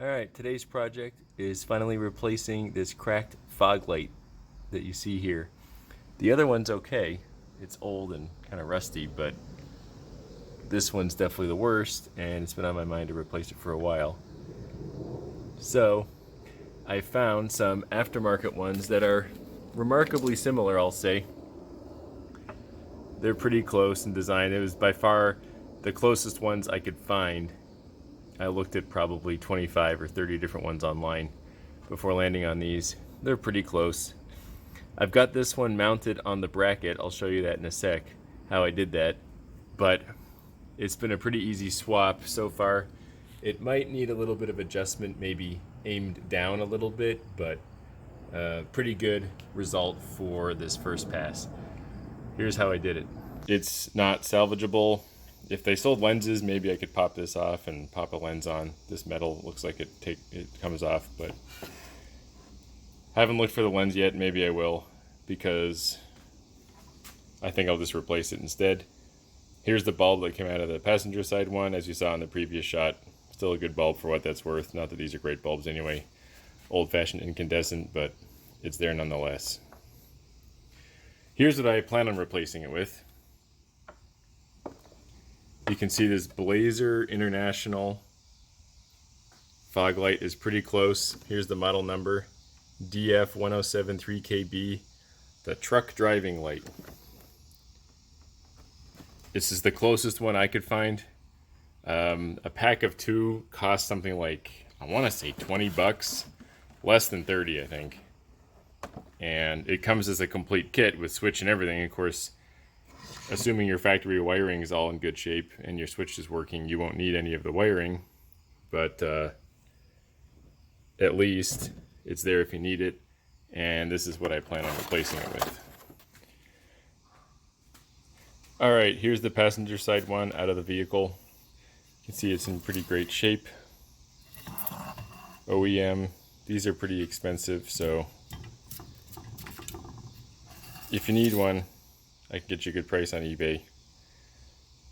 Alright, today's project is finally replacing this cracked fog light that you see here. The other one's okay. It's old and kind of rusty, but this one's definitely the worst, and it's been on my mind to replace it for a while. So, I found some aftermarket ones that are remarkably similar, I'll say. They're pretty close in design. It was by far the closest ones I could find. I looked at probably 25 or 30 different ones online before landing on these. They're pretty close. I've got this one mounted on the bracket. I'll show you that in a sec, how I did that. But it's been a pretty easy swap so far. It might need a little bit of adjustment, maybe aimed down a little bit, but pretty good result for this first pass. Here's how I did it. It's not salvageable. If they sold lenses, maybe I could pop this off and pop a lens on. This metal looks like it comes off, but haven't looked for the lens yet. Maybe I will, because I think I'll just replace it instead. Here's the bulb that came out of the passenger side one, as you saw in the previous shot. Still a good bulb for what that's worth. Not that these are great bulbs anyway. Old-fashioned incandescent, but it's there nonetheless. Here's what I plan on replacing it with. You can see this Blazer International fog light is pretty close. Here's the model number, DF1073KB, the truck driving light. This is the closest one I could find. A pack of two cost something like, I want to say 20 bucks, less than 30 I think. And it comes as a complete kit with switch and everything. Of course, assuming your factory wiring is all in good shape and your switch is working, you won't need any of the wiring, but at least it's there if you need it, and this is what I plan on replacing it with. Alright, here's the passenger side one out of the vehicle. You can see it's in pretty great shape. OEM, these are pretty expensive, so if you need one, I can get you a good price on eBay.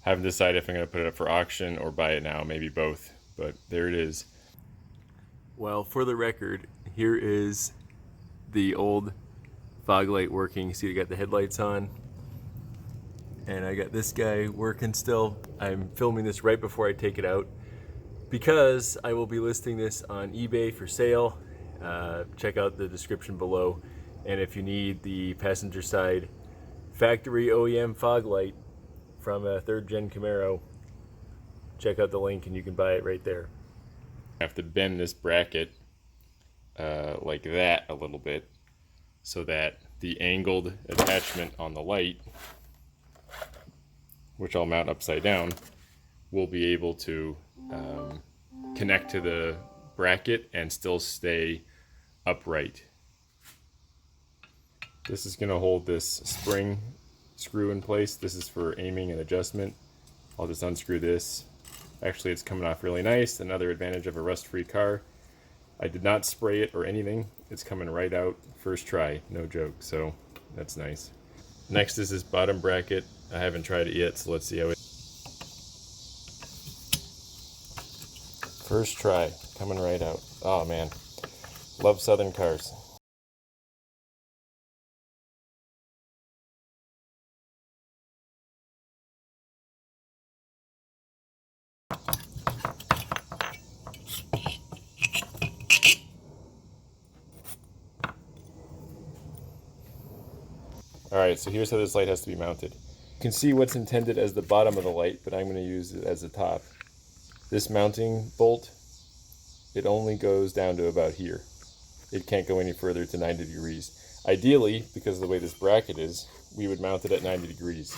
Haven't decided if I'm going to put it up for auction or buy it now, maybe both, but there it is. Well, for the record, here is the old fog light working. See, I got the headlights on, and I got this guy working still. I'm filming this right before I take it out because I will be listing this on eBay for sale. Check out the description below, and if you need the passenger side factory OEM fog light from a 3rd gen Camaro, check out the link and you can buy it right there. I have to bend this bracket like that a little bit so that the angled attachment on the light, which I'll mount upside down, will be able to connect to the bracket and still stay upright. This is going to hold this spring screw in place. This is for aiming and adjustment. I'll just unscrew this. Actually, it's coming off really nice. Another advantage of a rust-free car. I did not spray it or anything. It's coming right out first try, no joke, so that's nice. Next is this bottom bracket. I haven't tried it yet, so let's see how it... First try, coming right out. Oh man, love Southern cars. Alright, so here's how this light has to be mounted. You can see what's intended as the bottom of the light, but I'm going to use it as the top. This mounting bolt, it only goes down to about here. It can't go any further to 90 degrees. Ideally, because of the way this bracket is, we would mount it at 90 degrees.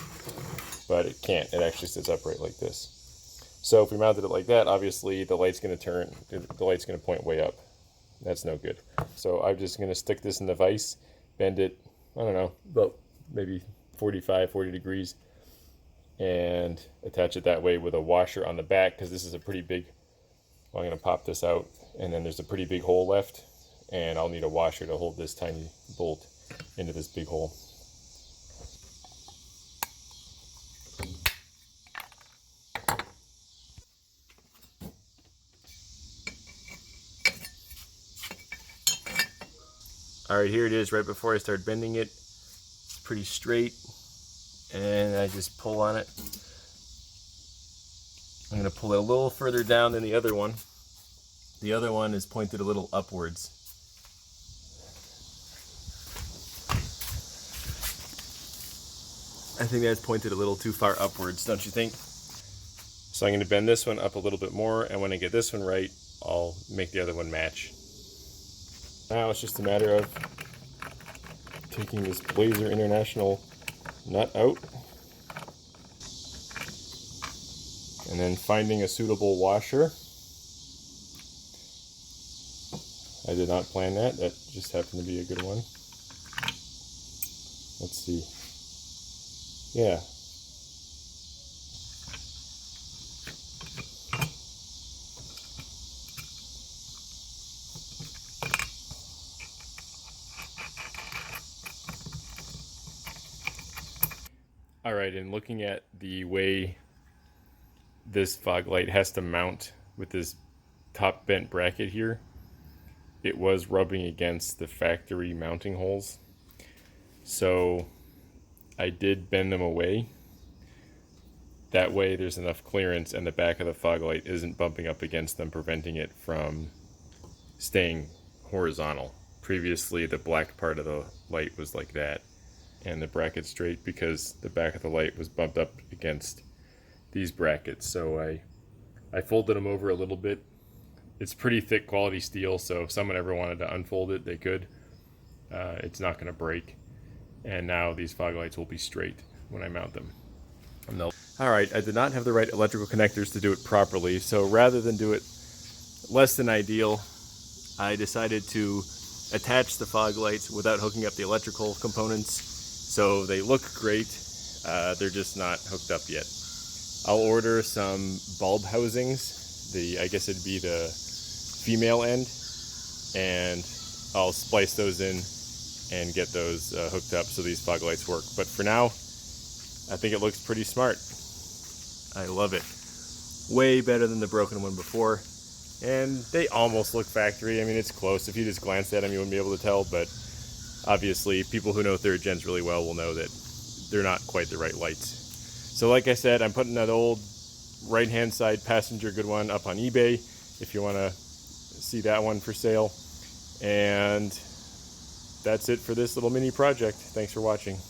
But it can't. It actually sits upright like this. So if we mounted it like that, obviously the light's going to turn, the light's going to point way up. That's no good. So I'm just going to stick this in the vise, bend it, I don't know, about maybe 40 degrees, and attach it that way with a washer on the back, because this is a pretty big, well, I'm going to pop this out, and then there's a pretty big hole left, and I'll need a washer to hold this tiny bolt into this big hole. Alright, here it is right before I start bending it. It's pretty straight, and I just pull on it. I'm going to pull it a little further down than the other one. The other one is pointed a little upwards. I think that's pointed a little too far upwards, don't you think? So I'm going to bend this one up a little bit more, and when I get this one right, I'll make the other one match. Now it's just a matter of taking this Blazer International nut out and then finding a suitable washer. I did not plan that, that just happened to be a good one. Let's see. Yeah. Alright, and looking at the way this fog light has to mount with this top bent bracket here, it was rubbing against the factory mounting holes. So I did bend them away. That way there's enough clearance and the back of the fog light isn't bumping up against them, preventing it from staying horizontal. Previously the black part of the light was like that, and the bracket straight because the back of the light was bumped up against these brackets. So I folded them over a little bit. It's pretty thick quality steel, so if someone ever wanted to unfold it, they could. It's not going to break. And now these fog lights will be straight when I mount them. Alright, I did not have the right electrical connectors to do it properly, so rather than do it less than ideal, I decided to attach the fog lights without hooking up the electrical components. So they look great, they're just not hooked up yet. I'll order some bulb housings, I guess it'd be the female end, and I'll splice those in and get those hooked up so these fog lights work. But for now, I think it looks pretty smart. I love it. Way better than the broken one before. And they almost look factory. I mean, it's close. If you just glanced at them, you wouldn't be able to tell, but obviously people who know third gens really well will know that they're not quite the right lights. So like I said, I'm putting that old right-hand side passenger good one up on eBay if you want to see that one for sale. And that's it for this little mini project. Thanks for watching.